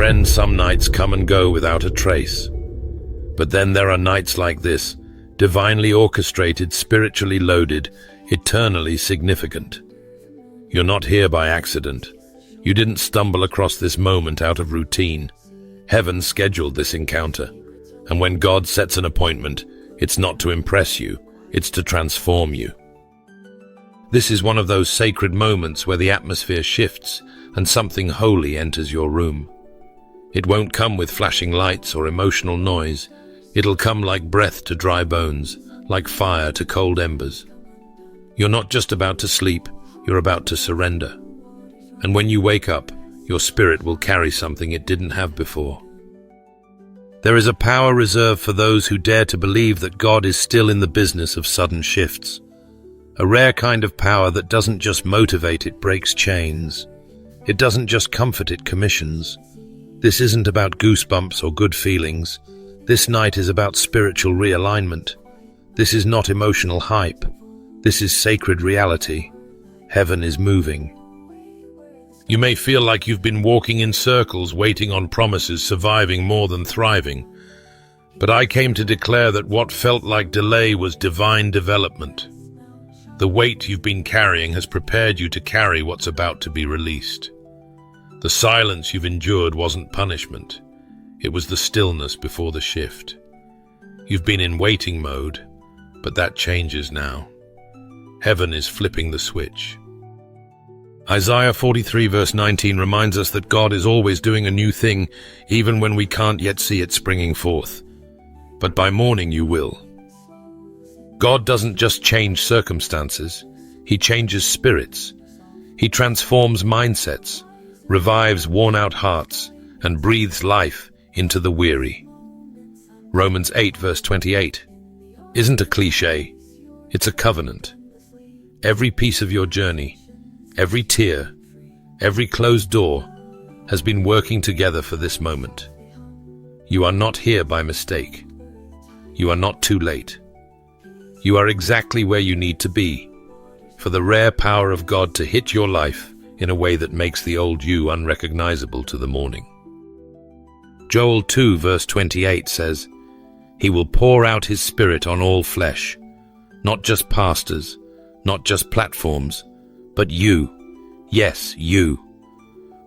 friend, some nights come and go without a trace. But then there are nights like this, divinely orchestrated, spiritually loaded, eternally significant. You're not here by accident. You didn't stumble across this moment out of routine. Heaven scheduled this encounter. And when God sets an appointment, it's not to impress you, it's to transform you. This is one of those sacred moments where the atmosphere shifts and something holy enters your room. It won't come with flashing lights or emotional noise. It'll come like breath to dry bones, like fire to cold embers. You're not just about to sleep, you're about to surrender. And when you wake up, your spirit will carry something it didn't have before. There is a power reserved for those who dare to believe that God is still in the business of sudden shifts. A rare kind of power that doesn't just motivate, it breaks chains. It doesn't just comfort, it commissions. This isn't about goosebumps or good feelings. This night is about spiritual realignment. This is not emotional hype. This is sacred reality. Heaven is moving. You may feel like you've been walking in circles, waiting on promises, surviving more than thriving. But I came to declare that what felt like delay was divine development. The weight you've been carrying has prepared you to carry what's about to be released. The silence you've endured wasn't punishment. It was the stillness before the shift. You've been in waiting mode, but that changes now. Heaven is flipping the switch. Isaiah 43 verse 19 reminds us that God is always doing a new thing, even when we can't yet see it springing forth. But by morning you will. God doesn't just change circumstances, He changes spirits. He transforms mindsets, revives worn-out hearts, and breathes life into the weary. Romans 8 verse 28 isn't a cliche, it's a covenant. Every piece of your journey, every tear, every closed door has been working together for this moment. You are not here by mistake. You are not too late. You are exactly where you need to be, for the rare power of God to hit your life in a way that makes the old you unrecognizable to the morning. Joel 2 verse 28 says, He will pour out His Spirit on all flesh, not just pastors, not just platforms, but you. Yes, you.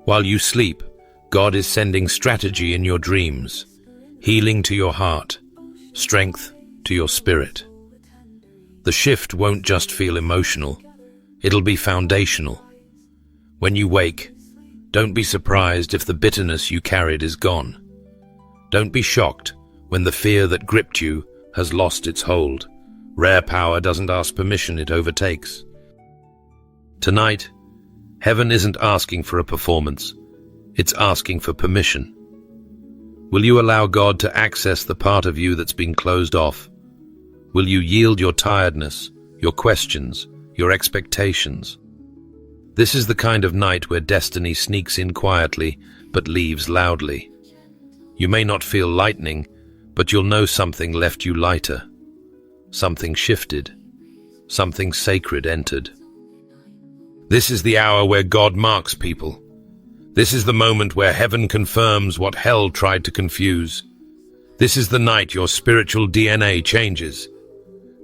While you sleep, God is sending strategy in your dreams, healing to your heart, strength to your spirit. The shift won't just feel emotional, it'll be foundational. When you wake, don't be surprised if the bitterness you carried is gone. Don't be shocked when the fear that gripped you has lost its hold. Rare power doesn't ask permission, it overtakes. Tonight, heaven isn't asking for a performance, it's asking for permission. Will you allow God to access the part of you that's been closed off? Will you yield your tiredness, your questions, your expectations? This is the kind of night where destiny sneaks in quietly but leaves loudly. You may not feel lightning, but you'll know something left you lighter. Something shifted. Something sacred entered. This is the hour where God marks people. This is the moment where heaven confirms what hell tried to confuse. This is the night your spiritual DNA changes.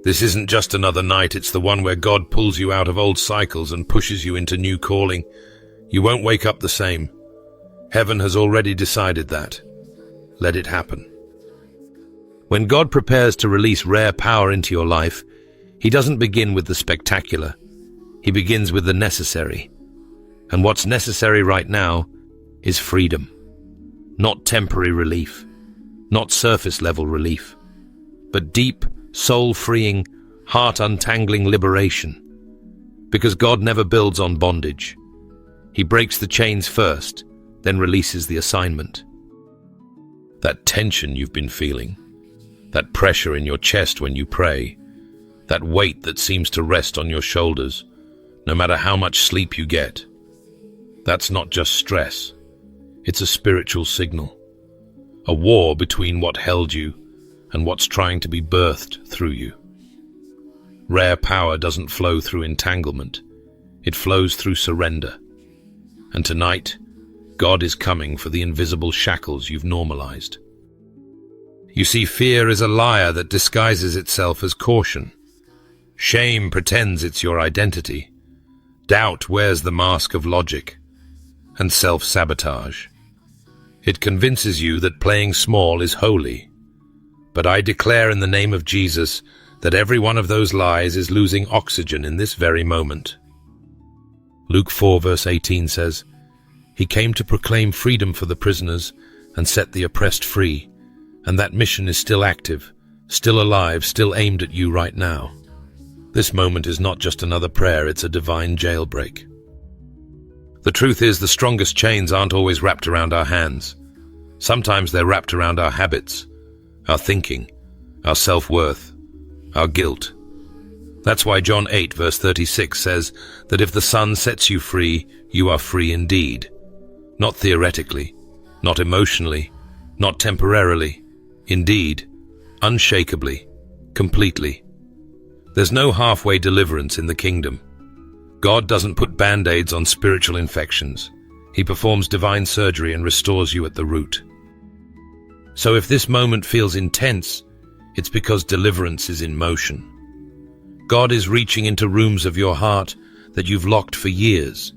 This isn't just another night, it's the one where God pulls you out of old cycles and pushes you into new calling. You won't wake up the same. Heaven has already decided that. Let it happen. When God prepares to release rare power into your life, He doesn't begin with the spectacular. He begins with the necessary. And what's necessary right now is freedom. Not temporary relief, not surface-level relief, but deep, soul-freeing, heart-untangling liberation. Because God never builds on bondage. He breaks the chains first, then releases the assignment. That tension you've been feeling, that pressure in your chest when you pray, that weight that seems to rest on your shoulders, no matter how much sleep you get, that's not just stress. It's a spiritual signal. A war between what held you and what's trying to be birthed through you. Rare power doesn't flow through entanglement. It flows through surrender. And tonight, God is coming for the invisible shackles you've normalized. You see, fear is a liar that disguises itself as caution. Shame pretends it's your identity. Doubt wears the mask of logic. And self-sabotage. It convinces you that playing small is holy. But I declare in the name of Jesus that every one of those lies is losing oxygen in this very moment. Luke 4 verse 18 says, "He came to proclaim freedom for the prisoners and set the oppressed free." And that mission is still active, still alive, still aimed at you right now. This moment is not just another prayer, it's a divine jailbreak. The truth is, the strongest chains aren't always wrapped around our hands. Sometimes they're wrapped around our habits, our thinking, our self-worth, our guilt. That's why John 8 verse 36 says that if the Son sets you free, you are free indeed. Not theoretically, not emotionally, not temporarily. Indeed, unshakably, completely. There's no halfway deliverance in the kingdom. God doesn't put band-aids on spiritual infections. He performs divine surgery and restores you at the root. So if this moment feels intense, it's because deliverance is in motion. God is reaching into rooms of your heart that you've locked for years.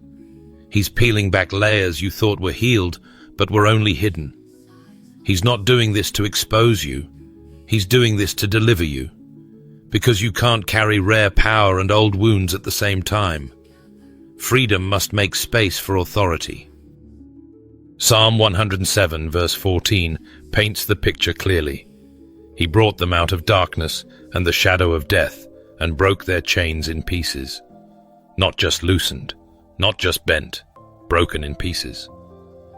He's peeling back layers you thought were healed, but were only hidden. He's not doing this to expose you. He's doing this to deliver you. Because you can't carry rare power and old wounds at the same time. Freedom must make space for authority. Psalm 107 verse 14 paints the picture clearly. He brought them out of darkness and the shadow of death and broke their chains in pieces. Not just loosened, not just bent, broken in pieces.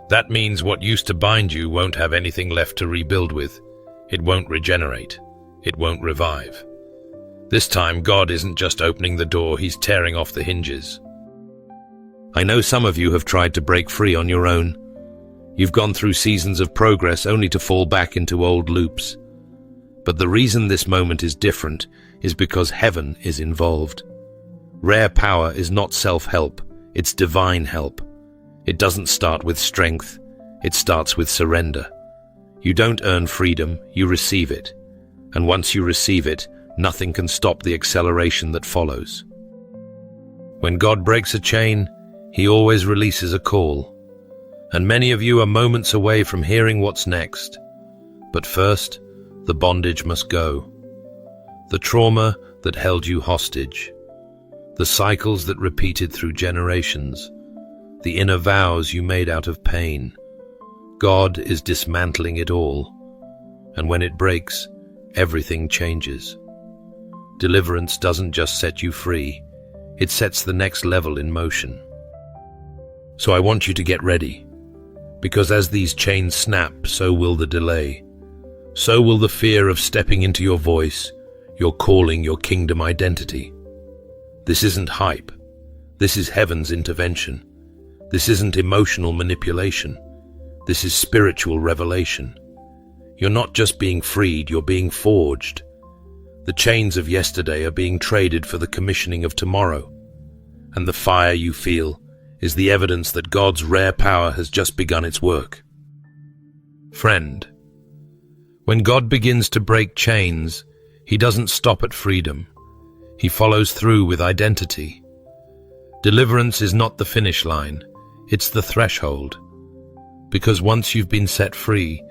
That means what used to bind you won't have anything left to rebuild with. It won't regenerate. It won't revive. This time, God isn't just opening the door, He's tearing off the hinges. I know some of you have tried to break free on your own. You've gone through seasons of progress only to fall back into old loops. But the reason this moment is different is because heaven is involved. Rare power is not self-help, it's divine help. It doesn't start with strength, it starts with surrender. You don't earn freedom, you receive it. And once you receive it, nothing can stop the acceleration that follows. When God breaks a chain, He always releases a call. And many of you are moments away from hearing what's next. But first, the bondage must go. The trauma that held you hostage. The cycles that repeated through generations. The inner vows you made out of pain. God is dismantling it all. And when it breaks, everything changes. Deliverance doesn't just set you free, it sets the next level in motion. So I want you to get ready, because as these chains snap, so will the delay. So will the fear of stepping into your voice, your calling, your kingdom identity. This isn't hype. This is heaven's intervention. This isn't emotional manipulation. This is spiritual revelation. You're not just being freed, you're being forged. The chains of yesterday are being traded for the commissioning of tomorrow. And the fire you feel is the evidence that God's rare power has just begun its work. Friend, when God begins to break chains, He doesn't stop at freedom. He follows through with identity. Deliverance is not the finish line, it's the threshold. Because once you've been set free,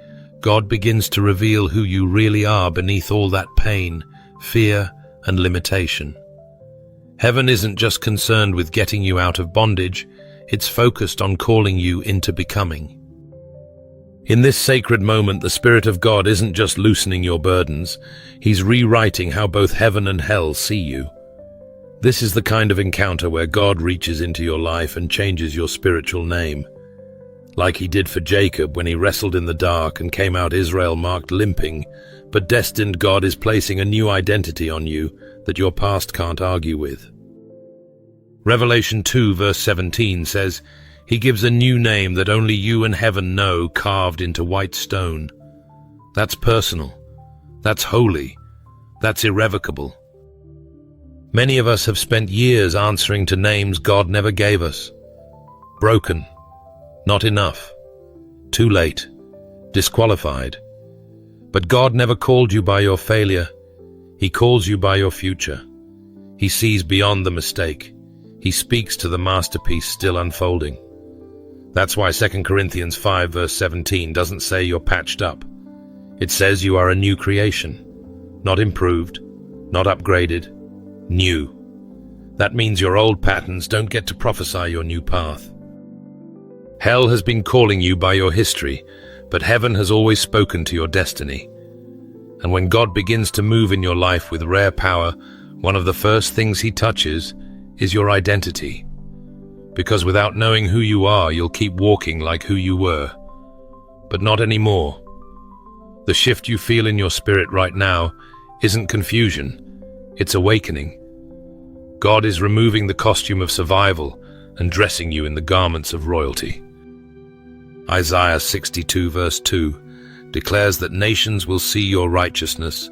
God begins to reveal who you really are beneath all that pain, fear, and limitation. Heaven isn't just concerned with getting you out of bondage, it's focused on calling you into becoming. In this sacred moment, the Spirit of God isn't just loosening your burdens, He's rewriting how both heaven and hell see you. This is the kind of encounter where God reaches into your life and changes your spiritual name. Like He did for Jacob when he wrestled in the dark and came out Israel marked limping, but destined. God is placing a new identity on you that your past can't argue with. Revelation 2 verse 17 says, He gives a new name that only you and heaven know, carved into white stone. That's personal. That's holy. That's irrevocable. Many of us have spent years answering to names God never gave us. Broken, Not enough. Too late. Disqualified. But God never called you by your failure. He calls you by your future. He sees beyond the mistake. He speaks to the masterpiece still unfolding. That's why 2 Corinthians 5 verse 17 doesn't say you're patched up. It says you are a new creation. Not improved, not upgraded, new. That means your old patterns don't get to prophesy your new path. Hell has been calling you by your history, but heaven has always spoken to your destiny. And when God begins to move in your life with rare power, one of the first things he touches is your identity. Because without knowing who you are, you'll keep walking like who you were. But not anymore. The shift you feel in your spirit right now isn't confusion, it's awakening. God is removing the costume of survival and dressing you in the garments of royalty. Isaiah 62 verse 2 declares that nations will see your righteousness,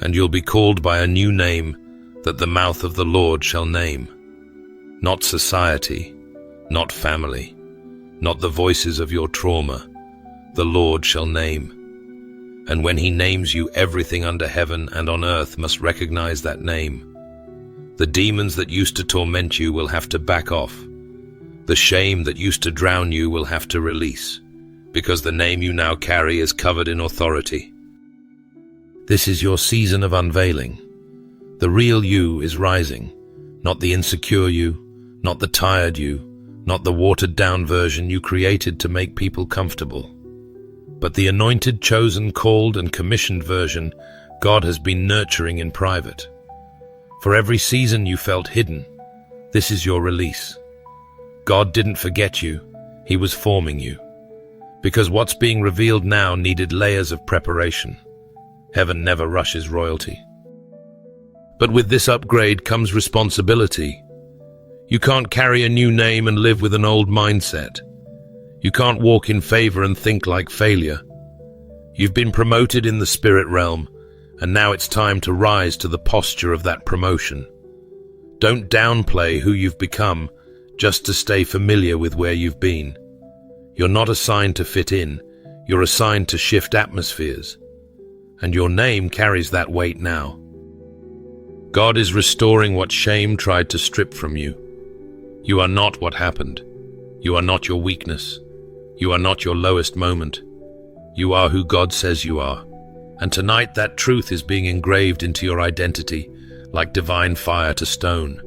and you'll be called by a new name that the mouth of the Lord shall name. Not society, not family, not the voices of your trauma, the Lord shall name. And when he names you, everything under heaven and on earth must recognize that name. The demons that used to torment you will have to back off. The shame that used to drown you will have to release, because the name you now carry is covered in authority. This is your season of unveiling. The real you is rising, not the insecure you, not the tired you, not the watered-down version you created to make people comfortable, but the anointed, chosen, called, and commissioned version God has been nurturing in private. For every season you felt hidden, this is your release. God didn't forget you, he was forming you. Because what's being revealed now needed layers of preparation. Heaven never rushes royalty. But with this upgrade comes responsibility. You can't carry a new name and live with an old mindset. You can't walk in favor and think like failure. You've been promoted in the spirit realm, and now it's time to rise to the posture of that promotion. Don't downplay who you've become just to stay familiar with where you've been. You're not assigned to fit in, you're assigned to shift atmospheres. And your name carries that weight now. God is restoring what shame tried to strip from you. You are not what happened. You are not your weakness. You are not your lowest moment. You are who God says you are. And tonight that truth is being engraved into your identity like divine fire to stone.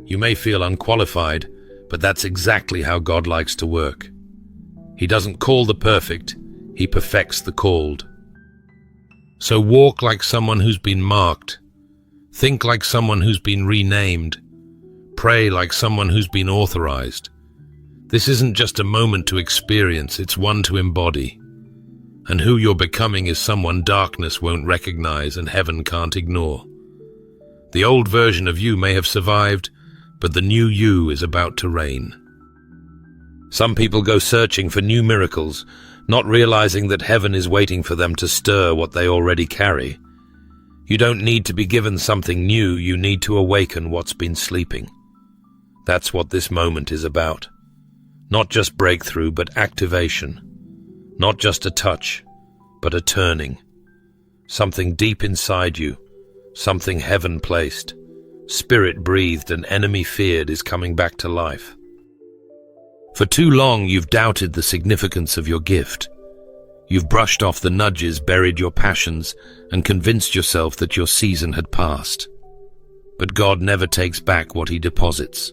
You may feel unqualified, but that's exactly how God likes to work. He doesn't call the perfect, he perfects the called. So walk like someone who's been marked. Think like someone who's been renamed. Pray like someone who's been authorized. This isn't just a moment to experience, it's one to embody. And who you're becoming is someone darkness won't recognize and heaven can't ignore. The old version of you may have survived, but the new you is about to reign. Some people go searching for new miracles, not realizing that heaven is waiting for them to stir what they already carry. You don't need to be given something new, you need to awaken what's been sleeping. That's what this moment is about. Not just breakthrough, but activation. Not just a touch, but a turning. Something deep inside you, something heaven placed, spirit breathed and enemy feared is coming back to life. For too long you've doubted the significance of your gift. You've brushed off the nudges, buried your passions, and convinced yourself that your season had passed. But God never takes back what he deposits.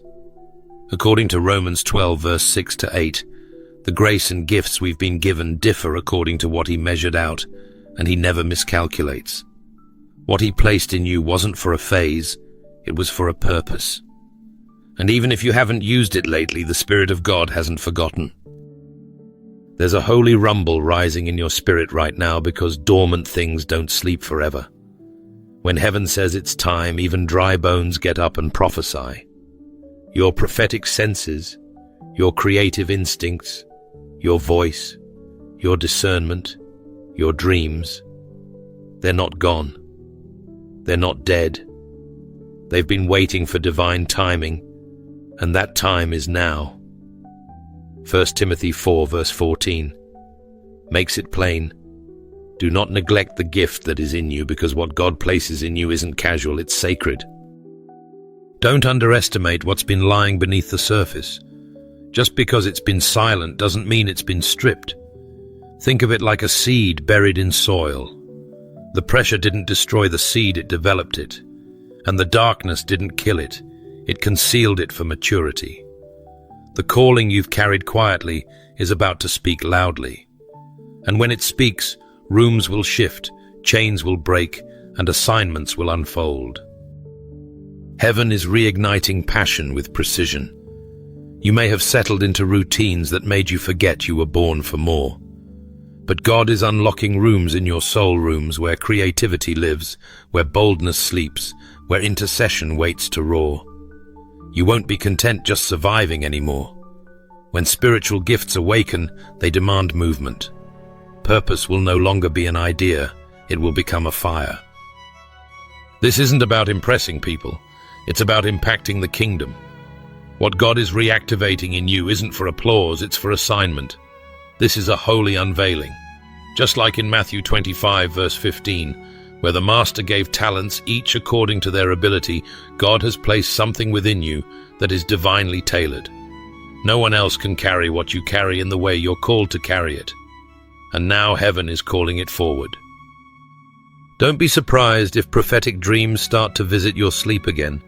According to Romans 12 verse 6 to 8, the grace and gifts we've been given differ according to what he measured out, and he never miscalculates. What he placed in you wasn't for a phase, it was for a purpose. And even if you haven't used it lately, the Spirit of God hasn't forgotten. There's a holy rumble rising in your spirit right now because dormant things don't sleep forever. When heaven says it's time, even dry bones get up and prophesy. Your prophetic senses, your creative instincts, your voice, your discernment, your dreams, they're not gone. They're not dead. They've been waiting for divine timing, and that time is now. 1 Timothy 4 verse 14 makes it plain. Do not neglect the gift that is in you, because what God places in you isn't casual, it's sacred. Don't underestimate what's been lying beneath the surface. Just because it's been silent doesn't mean it's been stripped. Think of it like a seed buried in soil. The pressure didn't destroy the seed, it developed it. And the darkness didn't kill it, it concealed it for maturity. The calling you've carried quietly is about to speak loudly. And when it speaks, rooms will shift, chains will break, and assignments will unfold. Heaven is reigniting passion with precision. You may have settled into routines that made you forget you were born for more. But God is unlocking rooms in your soul, rooms where creativity lives, where boldness sleeps, where intercession waits to roar. You won't be content just surviving anymore. When spiritual gifts awaken, they demand movement. Purpose will no longer be an idea, it will become a fire. This isn't about impressing people, it's about impacting the kingdom. What God is reactivating in you isn't for applause, it's for assignment. This is a holy unveiling. Just like in Matthew 25 verse 15, where the master gave talents each according to their ability, God has placed something within you that is divinely tailored. No one else can carry what you carry in the way you're called to carry it. And now heaven is calling it forward. Don't be surprised if prophetic dreams start to visit your sleep again.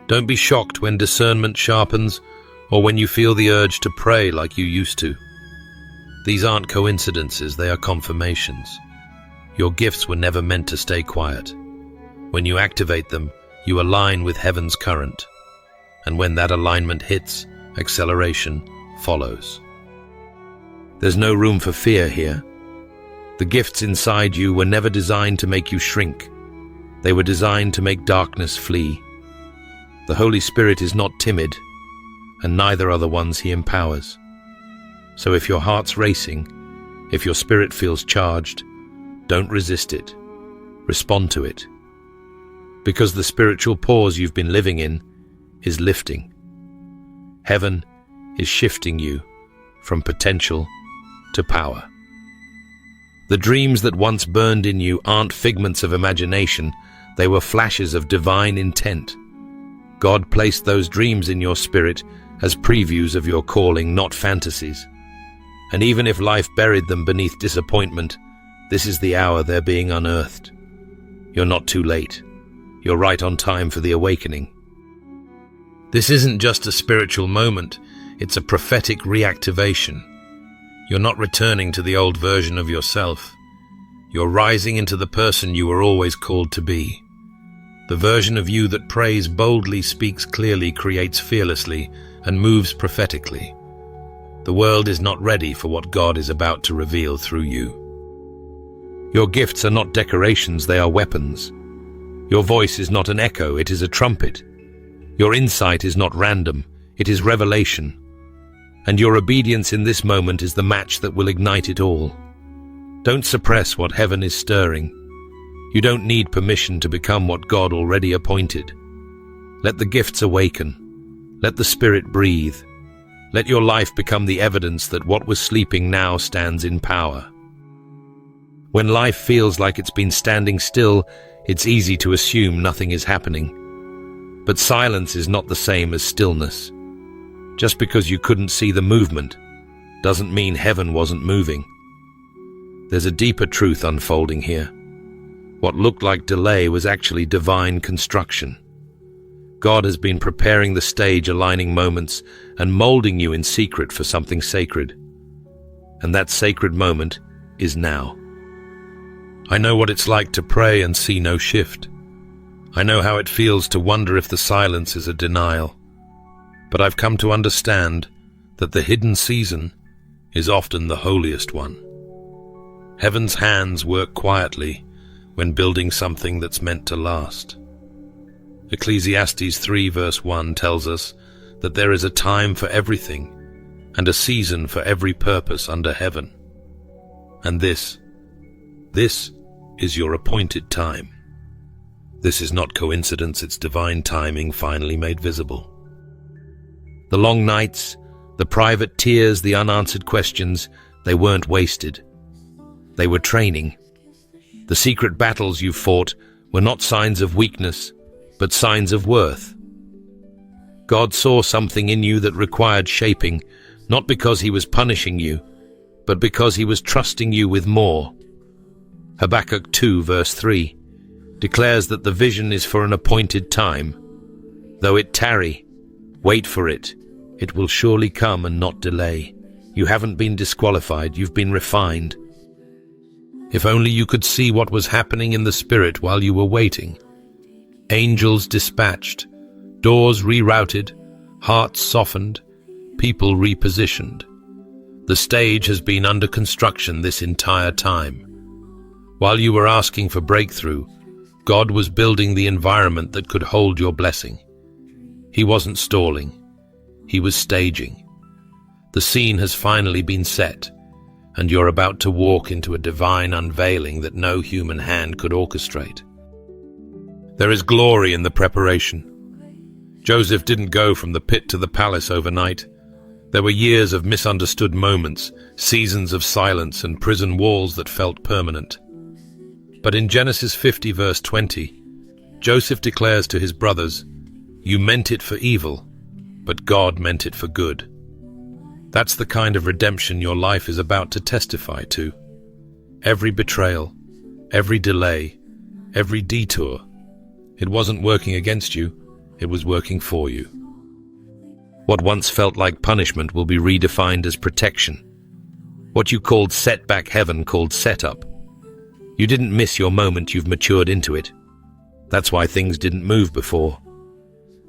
Don't be shocked when discernment sharpens or when you feel the urge to pray like you used to. These aren't coincidences, they are confirmations. Your gifts were never meant to stay quiet. When you activate them, you align with heaven's current. And when that alignment hits, acceleration follows. There's no room for fear here. The gifts inside you were never designed to make you shrink. They were designed to make darkness flee. The Holy Spirit is not timid, and neither are the ones he empowers. So if your heart's racing, if your spirit feels charged, don't resist it. Respond to it. Because the spiritual pause you've been living in is lifting. Heaven is shifting you from potential to power. The dreams that once burned in you aren't figments of imagination, they were flashes of divine intent. God placed those dreams in your spirit as previews of your calling, not fantasies. And even if life buried them beneath disappointment, this is the hour they're being unearthed. You're not too late. You're right on time for the awakening. This isn't just a spiritual moment, it's a prophetic reactivation. You're not returning to the old version of yourself. You're rising into the person you were always called to be. The version of you that prays boldly, speaks clearly, creates fearlessly, and moves prophetically. The world is not ready for what God is about to reveal through you. Your gifts are not decorations, they are weapons. Your voice is not an echo, it is a trumpet. Your insight is not random, it is revelation. And your obedience in this moment is the match that will ignite it all. Don't suppress what heaven is stirring. You don't need permission to become what God already appointed. Let the gifts awaken. Let the Spirit breathe. Let your life become the evidence that what was sleeping now stands in power. When life feels like it's been standing still, it's easy to assume nothing is happening. But silence is not the same as stillness. Just because you couldn't see the movement doesn't mean heaven wasn't moving. There's a deeper truth unfolding here. What looked like delay was actually divine construction. God has been preparing the stage, aligning moments, and molding you in secret for something sacred. And that sacred moment is now. I know what it's like to pray and see no shift. I know how it feels to wonder if the silence is a denial. But I've come to understand that the hidden season is often the holiest one. Heaven's hands work quietly when building something that's meant to last. Ecclesiastes 3 verse 1 tells us that there is a time for everything and a season for every purpose under heaven. And this is your appointed time. This is not coincidence, it's divine timing finally made visible. The long nights, The private tears, the unanswered questions, they weren't wasted. They were training. The secret battles you fought were not signs of weakness, but signs of worth. God saw something in you that required shaping, not because he was punishing you, but because he was trusting you with more. Habakkuk 2 verse 3 declares that the vision is for an appointed time. Though it tarry, wait for it. It will surely come and not delay. You haven't been disqualified, you've been refined. If only you could see what was happening in the spirit while you were waiting. Angels dispatched, doors rerouted, hearts softened, people repositioned. The stage has been under construction this entire time. While you were asking for breakthrough, God was building the environment that could hold your blessing. He wasn't stalling. He was staging. The scene has finally been set, and you're about to walk into a divine unveiling that no human hand could orchestrate. There is glory in the preparation. Joseph didn't go from the pit to the palace overnight. There were years of misunderstood moments, seasons of silence, and prison walls that felt permanent. But in Genesis 50 verse 20, Joseph declares to his brothers, "You meant it for evil, but God meant it for good." That's the kind of redemption your life is about to testify to. Every betrayal, every delay, every detour, it wasn't working against you, it was working for you. What once felt like punishment will be redefined as protection. What you called setback, heaven called setup. You didn't miss your moment, you've matured into it. That's why things didn't move before.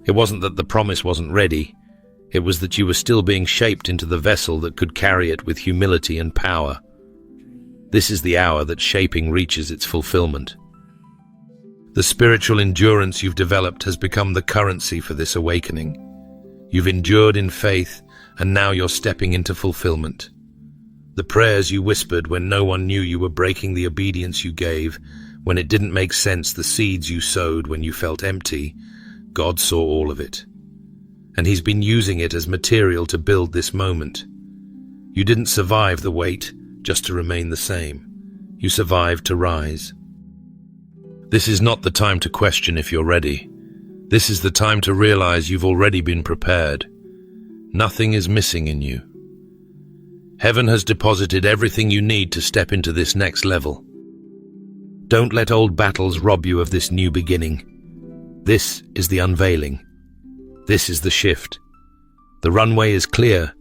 It wasn't that the promise wasn't ready. It was that you were still being shaped into the vessel that could carry it with humility and power. This is the hour that shaping reaches its fulfillment. The spiritual endurance you've developed has become the currency for this awakening. You've endured in faith, and now you're stepping into fulfillment. The prayers you whispered when no one knew you were breaking the obedience you gave, when it didn't make sense, the seeds you sowed when you felt empty, God saw all of it. And he's been using it as material to build this moment. You didn't survive the wait just to remain the same. You survived to rise. This is not the time to question if you're ready. This is the time to realize you've already been prepared. Nothing is missing in you. Heaven has deposited everything you need to step into this next level. Don't let old battles rob you of this new beginning. This is the unveiling. This is the shift. The runway is clear,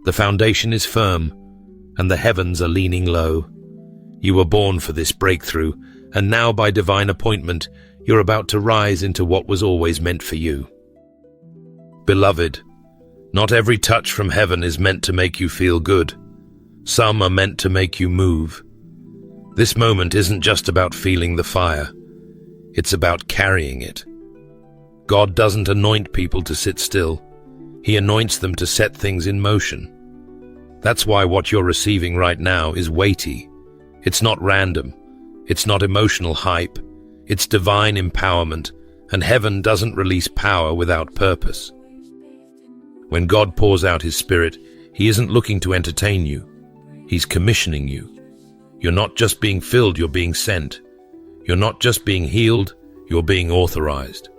the foundation is firm, and the heavens are leaning low. You were born for this breakthrough, and now by divine appointment, you're about to rise into what was always meant for you. Beloved, not every touch from heaven is meant to make you feel good. Some are meant to make you move. This moment isn't just about feeling the fire. It's about carrying it. God doesn't anoint people to sit still. He anoints them to set things in motion. That's why what you're receiving right now is weighty. It's not random. It's not emotional hype. It's divine empowerment, and heaven doesn't release power without purpose. When God pours out his Spirit, he isn't looking to entertain you. He's commissioning you. You're not just being filled, you're being sent. You're not just being healed, you're being authorized.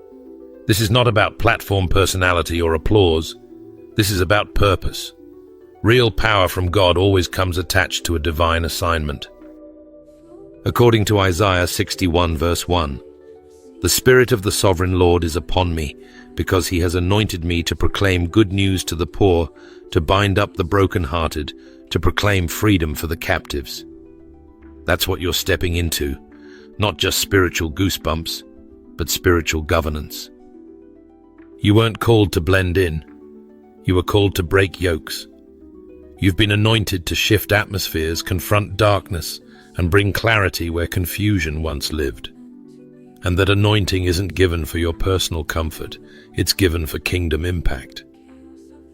This is not about platform personality or applause. This is about purpose. Real power from God always comes attached to a divine assignment. According to Isaiah 61 verse 1, "The Spirit of the Sovereign Lord is upon me, because he has anointed me to proclaim good news to the poor, to bind up the brokenhearted, to proclaim freedom for the captives." That's what you're stepping into, not just spiritual goosebumps, but spiritual governance. You weren't called to blend in. You were called to break yokes. You've been anointed to shift atmospheres, confront darkness, and bring clarity where confusion once lived. And that anointing isn't given for your personal comfort, it's given for kingdom impact.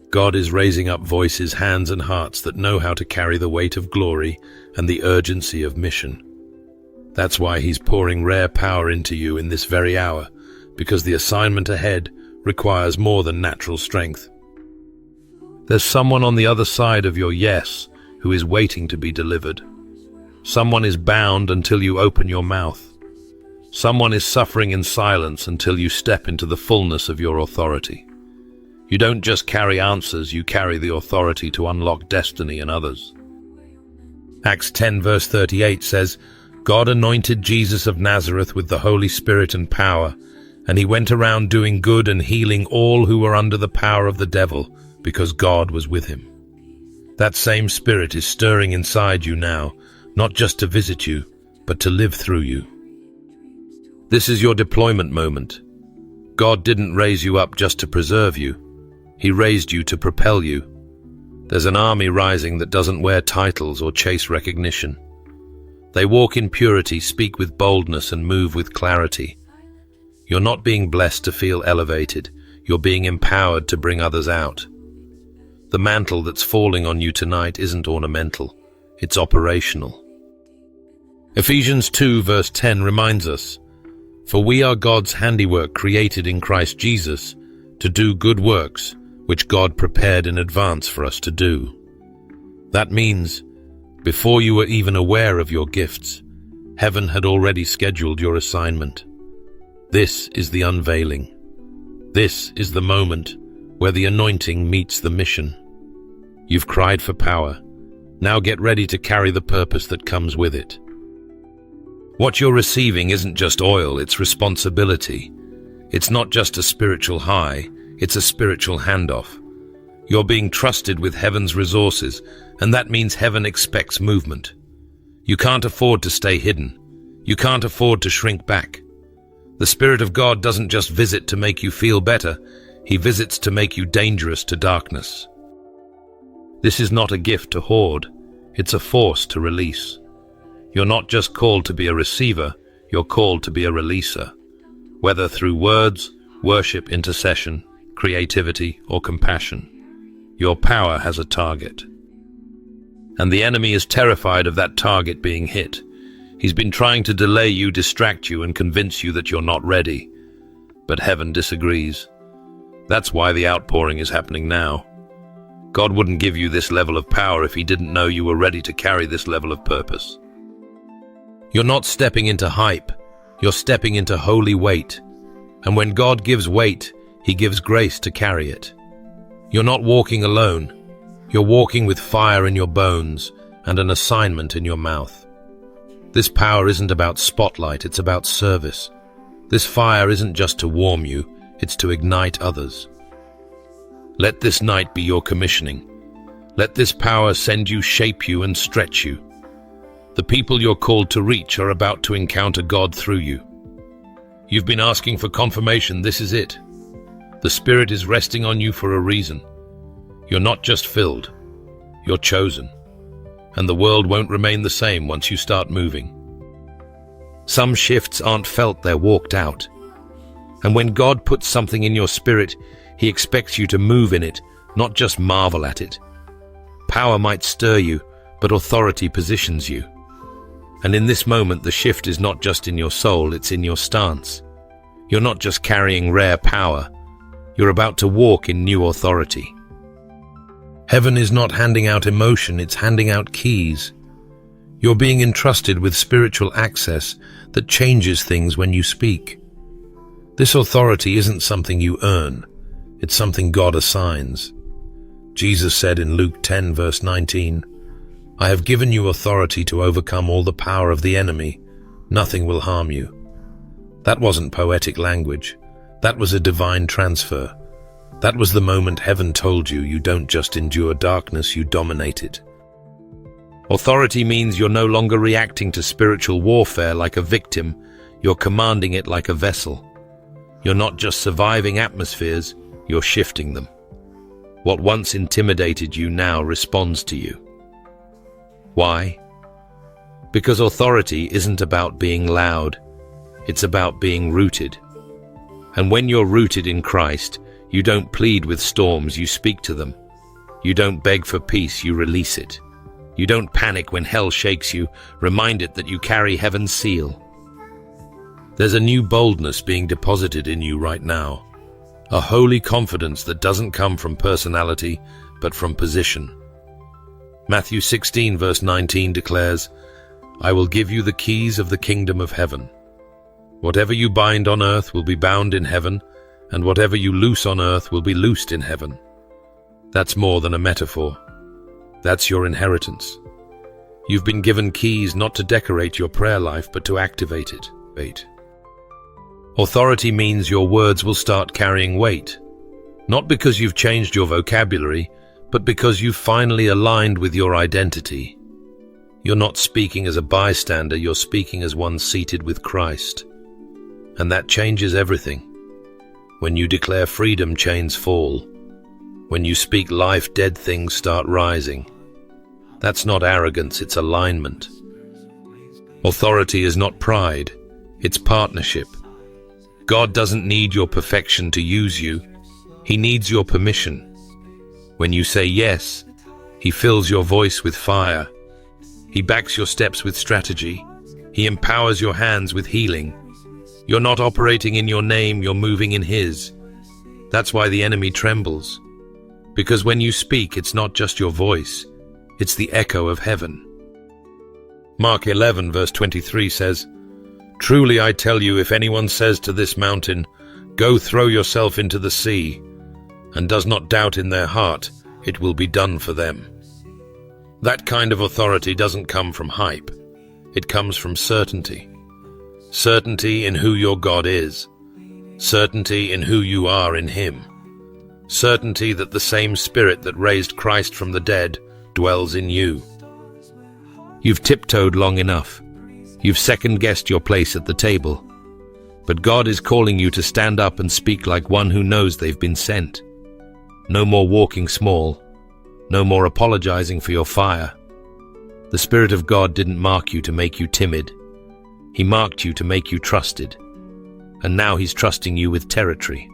God is raising up voices, hands and hearts that know how to carry the weight of glory and the urgency of mission. That's why he's pouring rare power into you in this very hour, because the assignment ahead requires more than natural strength. There's someone on the other side of your yes who is waiting to be delivered. Someone is bound until you open your mouth. Someone is suffering in silence until you step into the fullness of your authority. You don't just carry answers, you carry the authority to unlock destiny in others. Acts 10 verse 38 says, God anointed Jesus of Nazareth with the Holy Spirit and power, and he went around doing good and healing all who were under the power of the devil, because God was with him. That same Spirit is stirring inside you now, not just to visit you, but to live through you. This is your deployment moment. God didn't raise you up just to preserve you. He raised you to propel you. There's an army rising that doesn't wear titles or chase recognition. They walk in purity, speak with boldness, and move with clarity. You're not being blessed to feel elevated. You're being empowered to bring others out. The mantle that's falling on you tonight isn't ornamental. It's operational. Ephesians 2 verse 10 reminds us, for we are God's handiwork created in Christ Jesus to do good works, which God prepared in advance for us to do. That means, before you were even aware of your gifts, heaven had already scheduled your assignment. This is the unveiling. This is the moment where the anointing meets the mission. You've cried for power. Now get ready to carry the purpose that comes with it. What you're receiving isn't just oil, it's responsibility. It's not just a spiritual high, it's a spiritual handoff. You're being trusted with heaven's resources, and that means heaven expects movement. You can't afford to stay hidden. You can't afford to shrink back. The Spirit of God doesn't just visit to make you feel better, He visits to make you dangerous to darkness. This is not a gift to hoard, it's a force to release. You're not just called to be a receiver, you're called to be a releaser. Whether through words, worship, intercession, creativity, or compassion, your power has a target. And the enemy is terrified of that target being hit. He's been trying to delay you, distract you, and convince you that you're not ready. But heaven disagrees. That's why the outpouring is happening now. God wouldn't give you this level of power if He didn't know you were ready to carry this level of purpose. You're not stepping into hype, you're stepping into holy weight. And when God gives weight, He gives grace to carry it. You're not walking alone, you're walking with fire in your bones and an assignment in your mouth. This power isn't about spotlight, it's about service. This fire isn't just to warm you, it's to ignite others. Let this night be your commissioning. Let this power send you, shape you, and stretch you. The people you're called to reach are about to encounter God through you. You've been asking for confirmation, this is it. The Spirit is resting on you for a reason. You're not just filled, you're chosen. And the world won't remain the same once you start moving. Some shifts aren't felt, they're walked out. And when God puts something in your spirit, He expects you to move in it, not just marvel at it. Power might stir you, but authority positions you. And in this moment, the shift is not just in your soul, it's in your stance. You're not just carrying rare power, you're about to walk in new authority. Heaven is not handing out emotion, it's handing out keys. You're being entrusted with spiritual access that changes things when you speak. This authority isn't something you earn, it's something God assigns. Jesus said in Luke 10 verse 19, I have given you authority to overcome all the power of the enemy. Nothing will harm you. That wasn't poetic language. That was a divine transfer. That was the moment heaven told you you don't just endure darkness, you dominate it. Authority means you're no longer reacting to spiritual warfare like a victim, you're commanding it like a vessel. You're not just surviving atmospheres, you're shifting them. What once intimidated you now responds to you. Why? Because authority isn't about being loud, it's about being rooted. And when you're rooted in Christ, you don't plead with storms, you speak to them. You don't beg for peace, you release it. You don't panic when hell shakes you, remind it that you carry heaven's seal. There's a new boldness being deposited in you right now. A holy confidence that doesn't come from personality, but from position. Matthew 16 verse 19 declares, "I will give you the keys of the kingdom of heaven. Whatever you bind on earth will be bound in heaven, and whatever you loose on earth will be loosed in heaven." That's more than a metaphor. That's your inheritance. You've been given keys not to decorate your prayer life, but to activate it. Authority means your words will start carrying weight, not because you've changed your vocabulary, but because you've finally aligned with your identity. You're not speaking as a bystander, you're speaking as one seated with Christ. And that changes everything. When you declare freedom, chains fall. When you speak life, dead things start rising. That's not arrogance, it's alignment. Authority is not pride, it's partnership. God doesn't need your perfection to use you. He needs your permission. When you say yes, He fills your voice with fire. He backs your steps with strategy. He empowers your hands with healing. You're not operating in your name, you're moving in His. That's why the enemy trembles. Because when you speak, it's not just your voice, it's the echo of heaven. Mark 11 verse 23 says, "Truly I tell you, if anyone says to this mountain, 'Go throw yourself into the sea,' and does not doubt in their heart, it will be done for them." That kind of authority doesn't come from hype. It comes from certainty. Certainty in who your God is. Certainty in who you are in Him. Certainty that the same Spirit that raised Christ from the dead dwells in you. You've tiptoed long enough. You've second-guessed your place at the table. But God is calling you to stand up and speak like one who knows they've been sent. No more walking small. No more apologizing for your fire. The Spirit of God didn't mark you to make you timid. He marked you to make you trusted. And now He's trusting you with territory.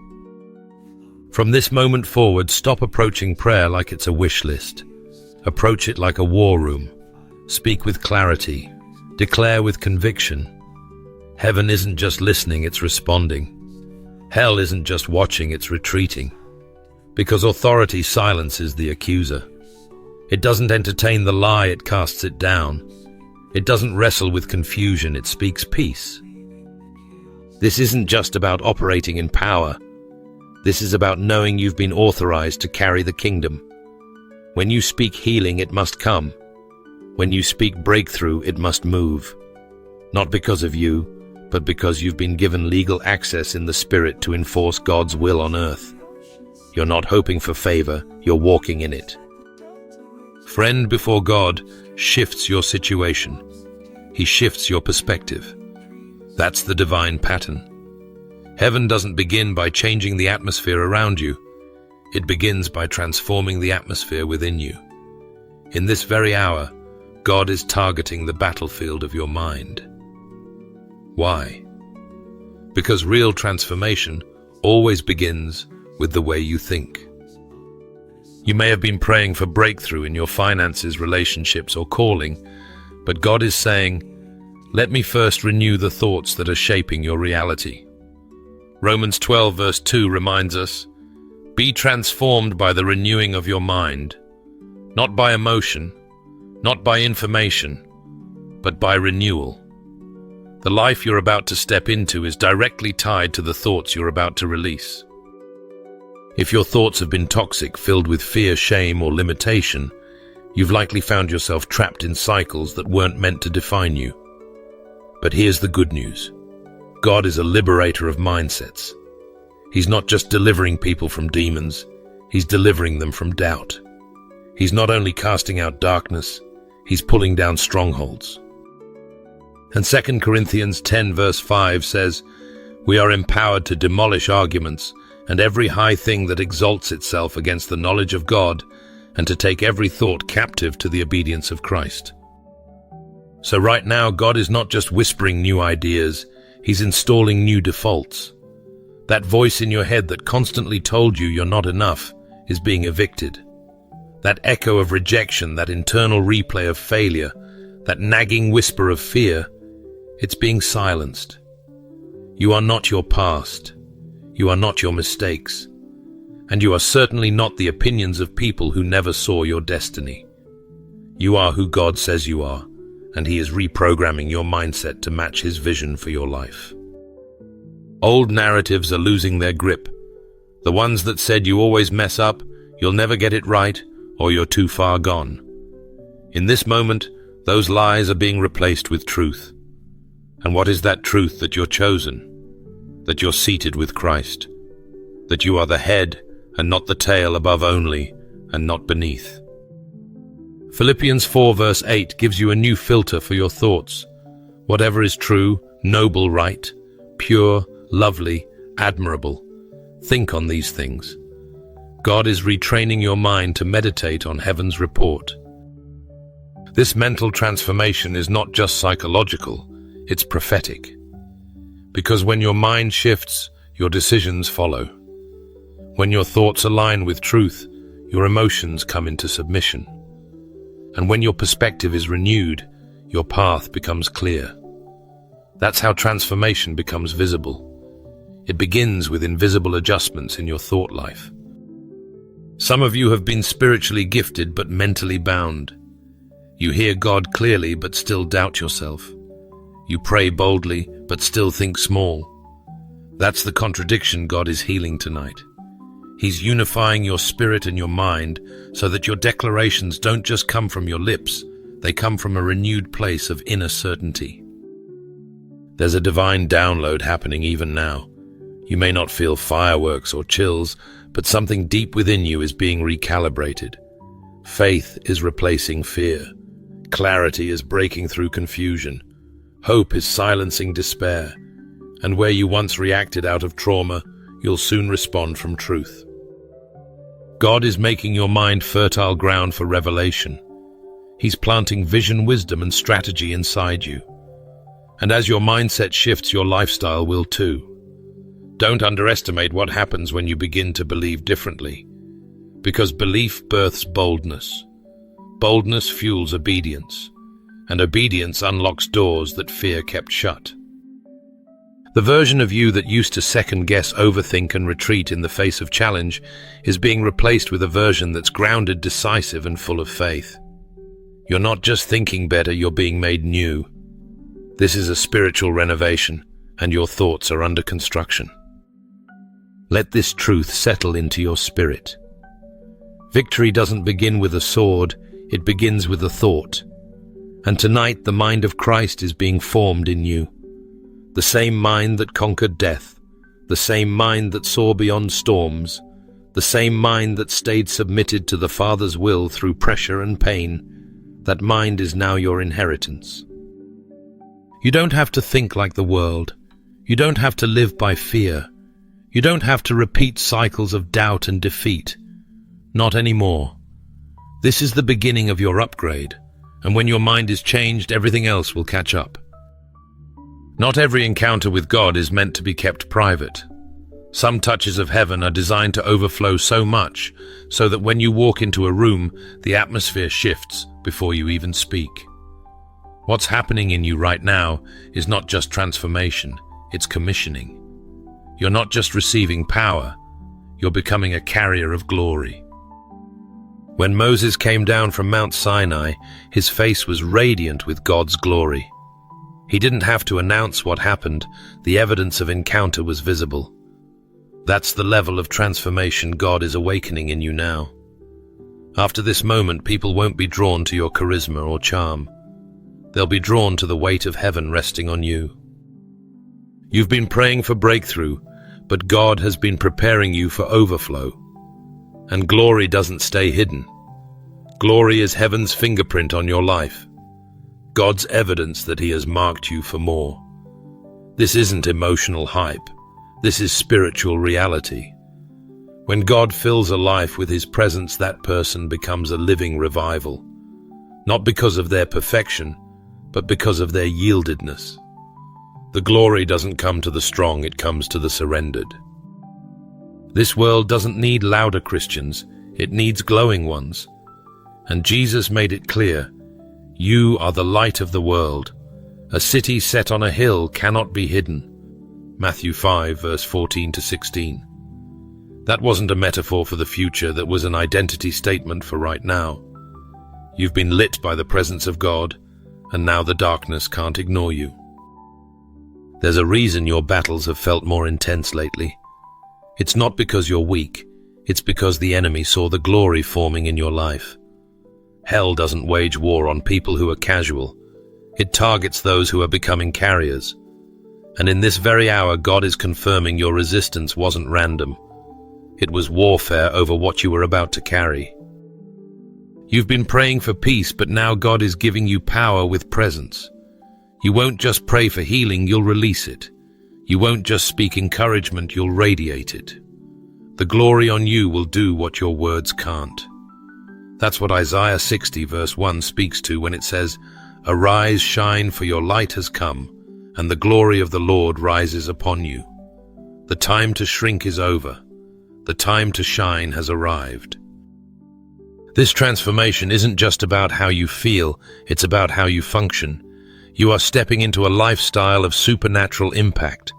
From this moment forward, stop approaching prayer like it's a wish list. Approach it like a war room. Speak with clarity. Declare with conviction. Heaven isn't just listening, it's responding. Hell isn't just watching, it's retreating. Because authority silences the accuser. It doesn't entertain the lie, it casts it down. It doesn't wrestle with confusion, it speaks peace. This isn't just about operating in power. This is about knowing you've been authorized to carry the kingdom. When you speak healing, it must come. When you speak breakthrough, it must move. Not because of you, but because you've been given legal access in the Spirit to enforce God's will on earth. You're not hoping for favor, you're walking in it. Friend before God shifts your situation. He shifts your perspective. That's the divine pattern. Heaven doesn't begin by changing the atmosphere around you. It begins by transforming the atmosphere within you. In this very hour, God is targeting the battlefield of your mind. Why? Because real transformation always begins with the way you think. You may have been praying for breakthrough in your finances, relationships, or calling, but God is saying, "Let me first renew the thoughts that are shaping your reality." Romans 12 verse 2 reminds us, "Be transformed by the renewing of your mind, not by emotion, not by information, but by renewal." The life you're about to step into is directly tied to the thoughts you're about to release. If your thoughts have been toxic, filled with fear, shame, or limitation, you've likely found yourself trapped in cycles that weren't meant to define you. But here's the good news. God is a liberator of mindsets. He's not just delivering people from demons, He's delivering them from doubt. He's not only casting out darkness, He's pulling down strongholds. And 2 Corinthians 10 verse 5 says, "We are empowered to demolish arguments and every high thing that exalts itself against the knowledge of God, and to take every thought captive to the obedience of Christ." So right now, God is not just whispering new ideas, He's installing new defaults. That voice in your head that constantly told you you're not enough is being evicted. That echo of rejection, that internal replay of failure, that nagging whisper of fear, it's being silenced. You are not your past. You are not your mistakes. And you are certainly not the opinions of people who never saw your destiny. You are who God says you are, and He is reprogramming your mindset to match His vision for your life. Old narratives are losing their grip. The ones that said you always mess up, you'll never get it right, or you're too far gone. In this moment, those lies are being replaced with truth. And what is that truth? That you're chosen, that you're seated with Christ, that you are the head and not the tail, above only and not beneath. Philippians 4 verse 8 gives you a new filter for your thoughts. Whatever is true, noble, right, pure, lovely, admirable. Think on these things. God is retraining your mind to meditate on heaven's report. This mental transformation is not just psychological, it's prophetic. Because when your mind shifts, your decisions follow. When your thoughts align with truth, your emotions come into submission. And when your perspective is renewed, your path becomes clear. That's how transformation becomes visible. It begins with invisible adjustments in your thought life. Some of you have been spiritually gifted but mentally bound. You hear God clearly but still doubt yourself. You pray boldly but still think small. That's the contradiction God is healing tonight. He's unifying your spirit and your mind so that your declarations don't just come from your lips, they come from a renewed place of inner certainty. There's a divine download happening even now. You may not feel fireworks or chills, but something deep within you is being recalibrated. Faith is replacing fear. Clarity is breaking through confusion. Hope is silencing despair. And where you once reacted out of trauma, you'll soon respond from truth. God is making your mind fertile ground for revelation. He's planting vision, wisdom, and strategy inside you. And as your mindset shifts, your lifestyle will too. Don't underestimate what happens when you begin to believe differently. Because belief births boldness. Boldness fuels obedience. And obedience unlocks doors that fear kept shut. The version of you that used to second-guess, overthink, and retreat in the face of challenge is being replaced with a version that's grounded, decisive, and full of faith. You're not just thinking better, you're being made new. This is a spiritual renovation, and your thoughts are under construction. Let this truth settle into your spirit. Victory doesn't begin with a sword, it begins with a thought. And tonight, the mind of Christ is being formed in you. The same mind that conquered death, the same mind that saw beyond storms, the same mind that stayed submitted to the Father's will through pressure and pain, that mind is now your inheritance. You don't have to think like the world. You don't have to live by fear. You don't have to repeat cycles of doubt and defeat. Not anymore. This is the beginning of your upgrade, and when your mind is changed, everything else will catch up. Not every encounter with God is meant to be kept private. Some touches of heaven are designed to overflow so much, so that when you walk into a room, the atmosphere shifts before you even speak. What's happening in you right now is not just transformation, it's commissioning. You're not just receiving power, you're becoming a carrier of glory. When Moses came down from Mount Sinai, his face was radiant with God's glory. He didn't have to announce what happened, the evidence of encounter was visible. That's the level of transformation God is awakening in you now. After this moment, people won't be drawn to your charisma or charm. They'll be drawn to the weight of heaven resting on you. You've been praying for breakthrough, but God has been preparing you for overflow. And glory doesn't stay hidden. Glory is heaven's fingerprint on your life. God's evidence that He has marked you for more. This isn't emotional hype. This is spiritual reality. When God fills a life with His presence, that person becomes a living revival. Not because of their perfection, but because of their yieldedness. The glory doesn't come to the strong, it comes to the surrendered. This world doesn't need louder Christians, it needs glowing ones. And Jesus made it clear, you are the light of the world. A city set on a hill cannot be hidden. Matthew 5, verse 14 to 16. That wasn't a metaphor for the future, that was an identity statement for right now. You've been lit by the presence of God, and now the darkness can't ignore you. There's a reason your battles have felt more intense lately. It's not because you're weak, it's because the enemy saw the glory forming in your life. Hell doesn't wage war on people who are casual. It targets those who are becoming carriers. And in this very hour, God is confirming your resistance wasn't random. It was warfare over what you were about to carry. You've been praying for peace, but now God is giving you power with presence. You won't just pray for healing, you'll release it. You won't just speak encouragement, you'll radiate it. The glory on you will do what your words can't. That's what Isaiah 60 verse 1 speaks to when it says, "Arise, shine, for your light has come, and the glory of the Lord rises upon you." The time to shrink is over. The time to shine has arrived. This transformation isn't just about how you feel, it's about how you function. You are stepping into a lifestyle of supernatural impact.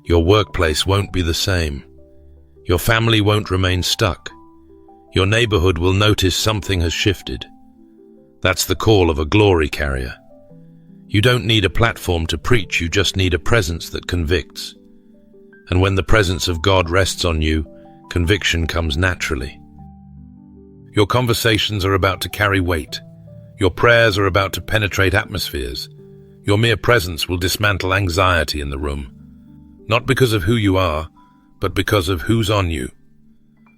Your workplace won't be the same. Your family won't remain stuck. Your neighborhood will notice something has shifted. That's the call of a glory carrier. You don't need a platform to preach, you just need a presence that convicts. And when the presence of God rests on you, conviction comes naturally. Your conversations are about to carry weight. Your prayers are about to penetrate atmospheres. Your mere presence will dismantle anxiety in the room. Not because of who you are, but because of who's on you.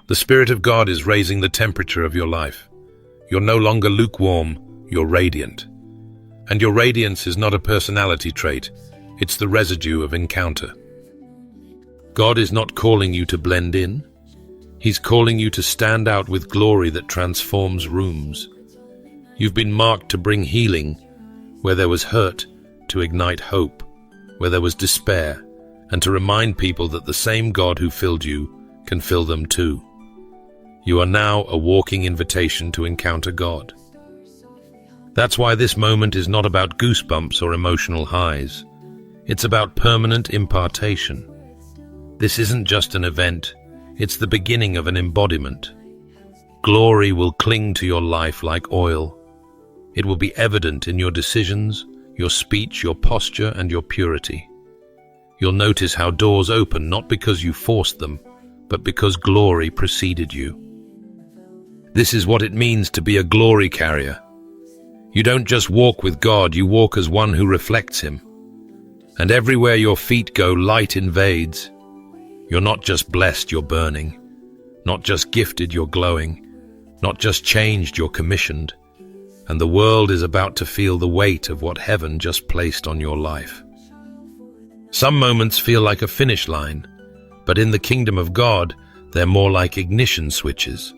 The Spirit of God is raising the temperature of your life. You're no longer lukewarm, you're radiant. And your radiance is not a personality trait, it's the residue of encounter. God is not calling you to blend in. He's calling you to stand out with glory that transforms rooms. You've been marked to bring healing where there was hurt, to ignite hope where there was despair, and to remind people that the same God who filled you can fill them too. You are now a walking invitation to encounter God. That's why this moment is not about goosebumps or emotional highs. It's about permanent impartation. This isn't just an event, it's the beginning of an embodiment. Glory will cling to your life like oil. It will be evident in your decisions, your speech, your posture, and your purity. You'll notice how doors open not because you forced them, but because glory preceded you. This is what it means to be a glory carrier. You don't just walk with God, you walk as one who reflects Him. And everywhere your feet go, light invades. You're not just blessed, you're burning. Not just gifted, you're glowing. Not just changed, you're commissioned. And the world is about to feel the weight of what heaven just placed on your life. Some moments feel like a finish line, but in the kingdom of God, they're more like ignition switches.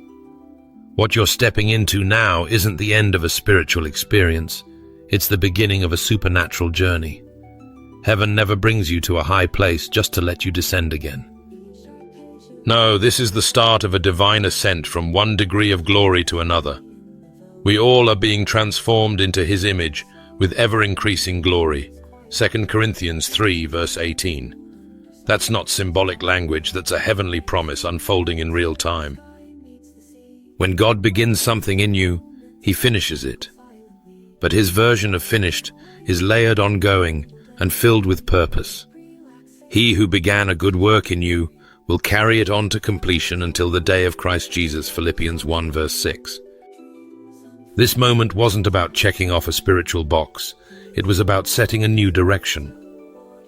What you're stepping into now isn't the end of a spiritual experience, it's the beginning of a supernatural journey. Heaven never brings you to a high place just to let you descend again. No, this is the start of a divine ascent from one degree of glory to another. We all are being transformed into His image with ever-increasing glory. 2 Corinthians 3 verse 18. That's not symbolic language, that's a heavenly promise unfolding in real time. When God begins something in you, He finishes it. But His version of finished is layered ongoing and filled with purpose. He who began a good work in you will carry it on to completion until the day of Christ Jesus, Philippians 1 verse 6. This moment wasn't about checking off a spiritual box, it was about setting a new direction.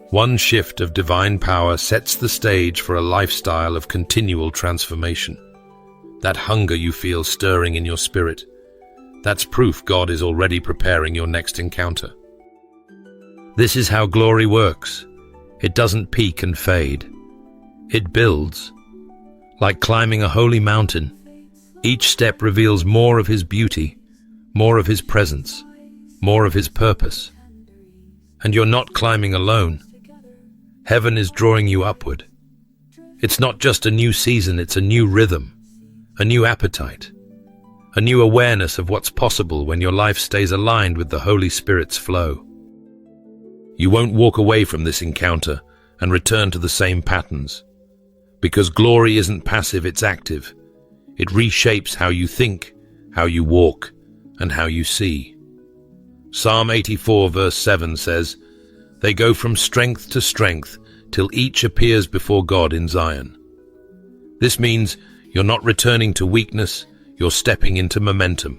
One shift of divine power sets the stage for a lifestyle of continual transformation. That hunger you feel stirring in your spirit, that's proof God is already preparing your next encounter. This is how glory works. It doesn't peak and fade. It builds. Like climbing a holy mountain, each step reveals more of His beauty, more of His presence, more of His purpose. And you're not climbing alone. Heaven is drawing you upward. It's not just a new season, it's a new rhythm, a new appetite, a new awareness of what's possible when your life stays aligned with the Holy Spirit's flow. You won't walk away from this encounter and return to the same patterns, Because glory isn't passive, it's active. It reshapes how you think, how you walk, and how you see. Psalm 84 verse 7 says, "They go from strength to strength till each appears before God in Zion." This means you're not returning to weakness, you're stepping into momentum.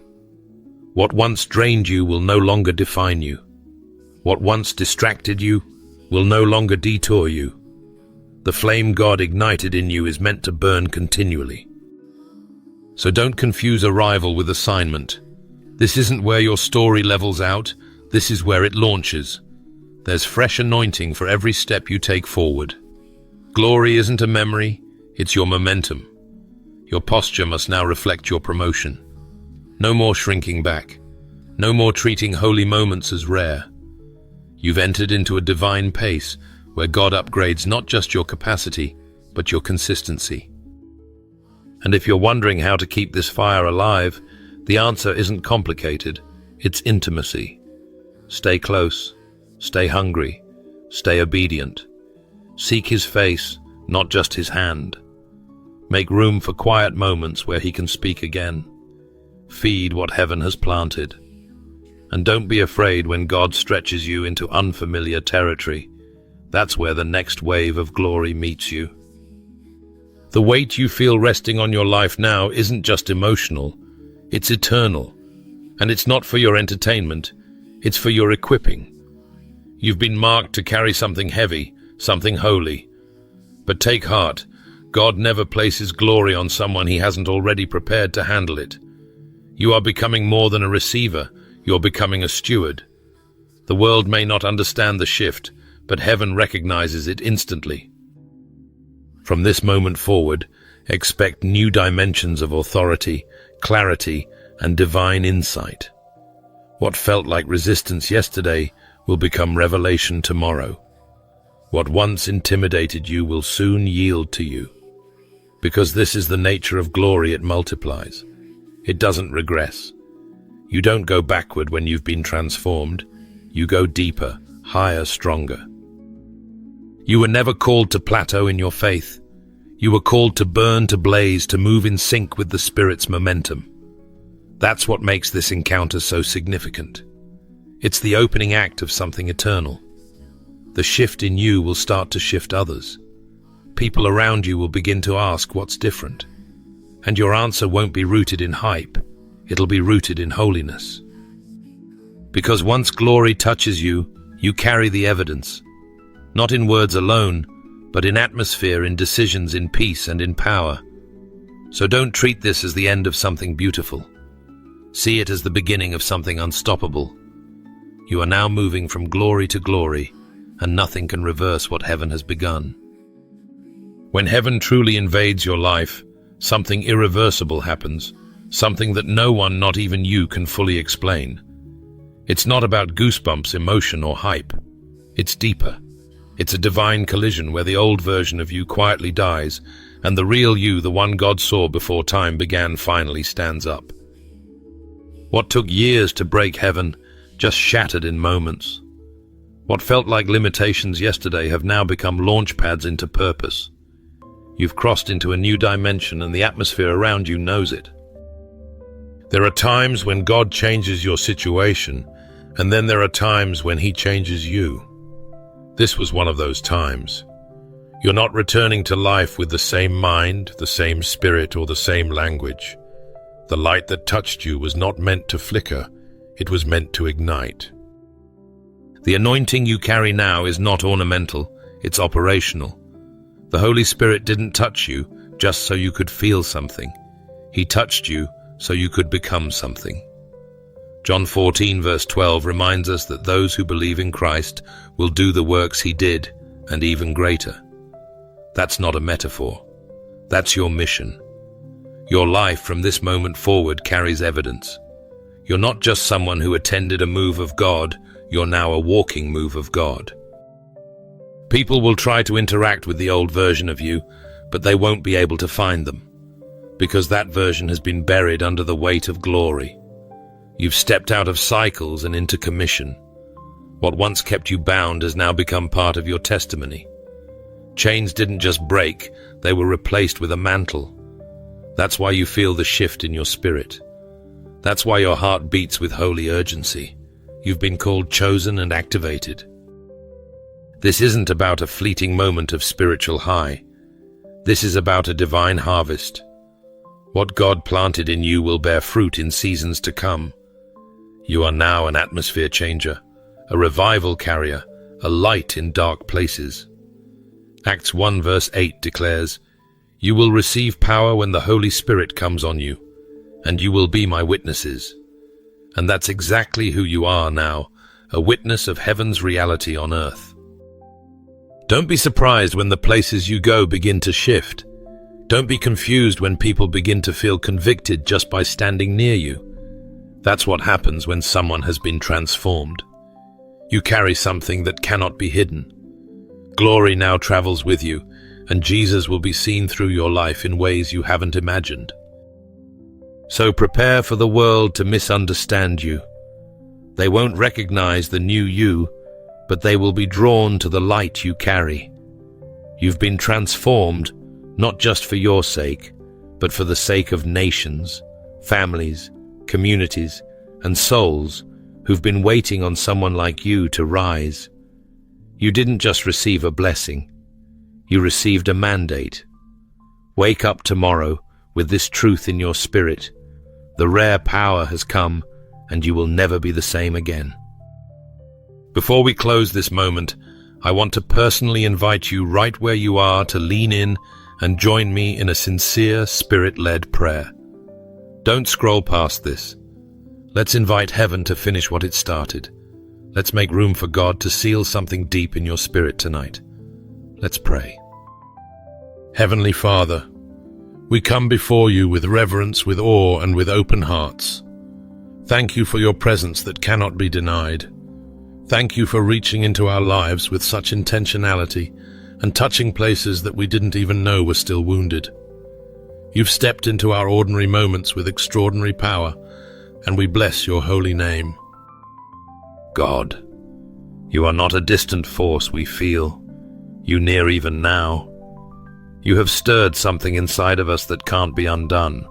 What once drained you will no longer define you. What once distracted you will no longer detour you. The flame God ignited in you is meant to burn continually. So don't confuse arrival with assignment. This isn't where your story levels out, this is where it launches. There's fresh anointing for every step you take forward. Glory isn't a memory, it's your momentum. Your posture must now reflect your promotion. No more shrinking back. No more treating holy moments as rare. You've entered into a divine pace where God upgrades not just your capacity, but your consistency. And if you're wondering how to keep this fire alive, the answer isn't complicated, it's intimacy. Stay close, stay hungry, stay obedient. Seek his face, not just his hand. Make room for quiet moments where he can speak again. Feed what heaven has planted. And don't be afraid when God stretches you into unfamiliar territory. That's where the next wave of glory meets you. The weight you feel resting on your life now isn't just emotional, it's eternal. And it's not for your entertainment, it's for your equipping. You've been marked to carry something heavy, something holy. But take heart, God never places glory on someone he hasn't already prepared to handle it. You are becoming more than a receiver, you're becoming a steward. The world may not understand the shift, but heaven recognizes it instantly. From this moment forward, expect new dimensions of authority, clarity, and divine insight. What felt like resistance yesterday will become revelation tomorrow. What once intimidated you will soon yield to you. Because this is the nature of glory, it multiplies. It doesn't regress. You don't go backward when you've been transformed. You go deeper, higher, stronger. You were never called to plateau in your faith. You were called to burn, to blaze, to move in sync with the Spirit's momentum. That's what makes this encounter so significant. It's the opening act of something eternal. The shift in you will start to shift others. People around you will begin to ask what's different. And your answer won't be rooted in hype. It'll be rooted in holiness. Because once glory touches you, you carry the evidence. Not in words alone, but in atmosphere, in decisions, in peace, and in power. So don't treat this as the end of something beautiful. See it as the beginning of something unstoppable. You are now moving from glory to glory, and nothing can reverse what heaven has begun. When heaven truly invades your life, something irreversible happens, something that no one, not even you, can fully explain. It's not about goosebumps, emotion, or hype. It's deeper. It's a divine collision where the old version of you quietly dies, and the real you, the one God saw before time began, finally stands up. What took years to break heaven just shattered in moments. What felt like limitations yesterday have now become launch pads into purpose. You've crossed into a new dimension, and the atmosphere around you knows it. There are times when God changes your situation, and then there are times when He changes you. This was one of those times. You're not returning to life with the same mind, the same spirit, or the same language. The light that touched you was not meant to flicker, it was meant to ignite. The anointing you carry now is not ornamental, it's operational. The Holy Spirit didn't touch you just so you could feel something. He touched you so you could become something. John 14 verse 12 reminds us that those who believe in Christ will do the works He did, and even greater. That's not a metaphor. That's your mission. Your life from this moment forward carries evidence. You're not just someone who attended a move of God, you're now a walking move of God. People will try to interact with the old version of you, but they won't be able to find them, because that version has been buried under the weight of glory. You've stepped out of cycles and into commission. What once kept you bound has now become part of your testimony. Chains didn't just break, they were replaced with a mantle. That's why you feel the shift in your spirit. That's why your heart beats with holy urgency. You've been called, chosen, and activated. This isn't about a fleeting moment of spiritual high. This is about a divine harvest. What God planted in you will bear fruit in seasons to come. You are now an atmosphere changer, a revival carrier, a light in dark places. Acts 1 verse 8 declares, "You will receive power when the Holy Spirit comes on you, and you will be my witnesses." And that's exactly who you are now, a witness of heaven's reality on earth. Don't be surprised when the places you go begin to shift. Don't be confused when people begin to feel convicted just by standing near you. That's what happens when someone has been transformed. You carry something that cannot be hidden. Glory now travels with you, and Jesus will be seen through your life in ways you haven't imagined. So prepare for the world to misunderstand you. They won't recognize the new you, but they will be drawn to the light you carry. You've been transformed, not just for your sake, but for the sake of nations, families, communities, and souls who've been waiting on someone like you to rise. You didn't just receive a blessing, you received a mandate. Wake up tomorrow with this truth in your spirit. The rare power has come, and you will never be the same again. Before we close this moment, I want to personally invite you right where you are to lean in and join me in a sincere, spirit-led prayer. Don't scroll past this. Let's invite heaven to finish what it started. Let's make room for God to seal something deep in your spirit tonight. Let's pray. Heavenly Father, we come before you with reverence, with awe, and with open hearts. Thank you for your presence that cannot be denied. Thank you for reaching into our lives with such intentionality and touching places that we didn't even know were still wounded. You've stepped into our ordinary moments with extraordinary power, and we bless your holy name. God, you are not a distant force we feel. You near even now. You have stirred something inside of us that can't be undone.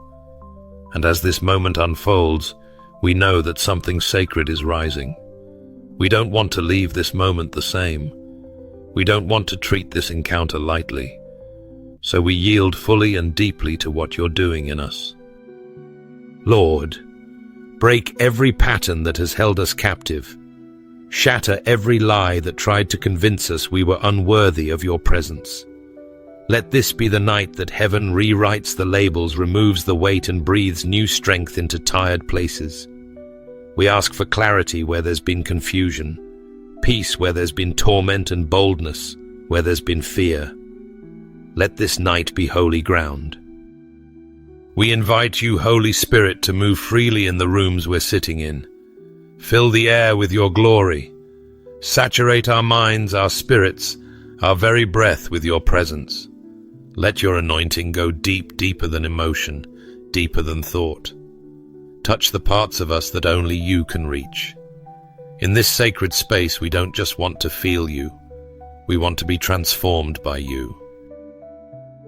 And as this moment unfolds, we know that something sacred is rising. We don't want to leave this moment the same. We don't want to treat this encounter lightly. So we yield fully and deeply to what you're doing in us. Lord, break every pattern that has held us captive. Shatter every lie that tried to convince us we were unworthy of your presence. Let this be the night that heaven rewrites the labels, removes the weight, and breathes new strength into tired places. We ask for clarity where there's been confusion, peace where there's been torment, and boldness where there's been fear. Let this night be holy ground. We invite you, Holy Spirit, to move freely in the rooms we're sitting in. Fill the air with your glory. Saturate our minds, our spirits, our very breath with your presence. Let your anointing go deep, deeper than emotion, deeper than thought. Touch the parts of us that only you can reach. In this sacred space, we don't just want to feel you. We want to be transformed by you.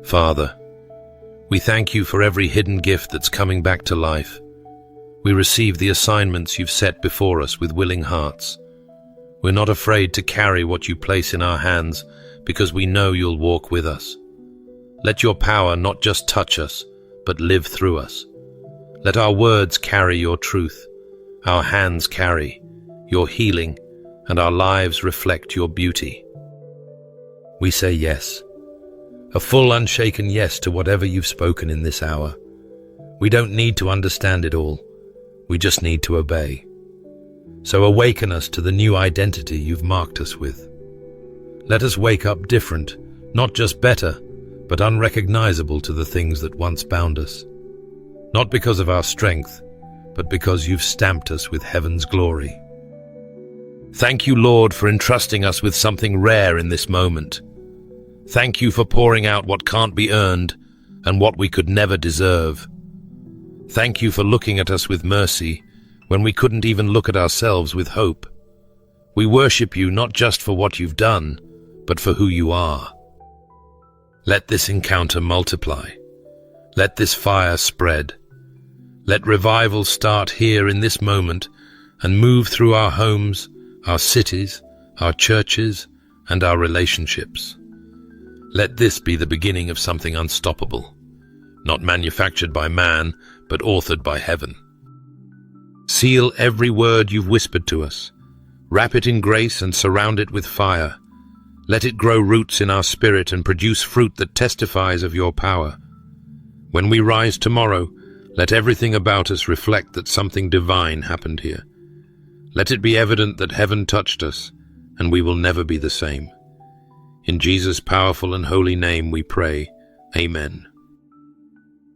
Father, we thank you for every hidden gift that's coming back to life. We receive the assignments you've set before us with willing hearts. We're not afraid to carry what you place in our hands because we know you'll walk with us. Let your power not just touch us, but live through us. Let our words carry your truth, our hands carry your healing, and our lives reflect your beauty. We say yes, a full unshaken yes to whatever you've spoken in this hour. We don't need to understand it all. We just need to obey. So awaken us to the new identity you've marked us with. Let us wake up different, not just better, but unrecognizable to the things that once bound us. Not because of our strength, but because you've stamped us with heaven's glory. Thank you, Lord, for entrusting us with something rare in this moment. Thank you for pouring out what can't be earned and what we could never deserve. Thank you for looking at us with mercy when we couldn't even look at ourselves with hope. We worship you not just for what you've done, but for who you are. Let this encounter multiply. Let this fire spread. Let revival start here in this moment and move through our homes, our cities, our churches, and our relationships. Let this be the beginning of something unstoppable, not manufactured by man, but authored by heaven. Seal every word you've whispered to us. Wrap it in grace and surround it with fire. Let it grow roots in our spirit and produce fruit that testifies of your power. When we rise tomorrow, let everything about us reflect that something divine happened here. Let it be evident that heaven touched us, and we will never be the same. In Jesus' powerful and holy name we pray. Amen.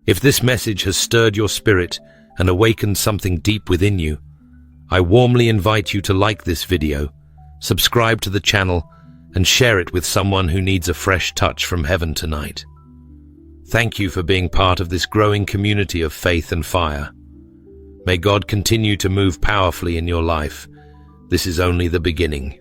If this message has stirred your spirit and awakened something deep within you, I warmly invite you to like this video, subscribe to the channel, and share it with someone who needs a fresh touch from heaven tonight. Thank you for being part of this growing community of faith and fire. May God continue to move powerfully in your life. This is only the beginning.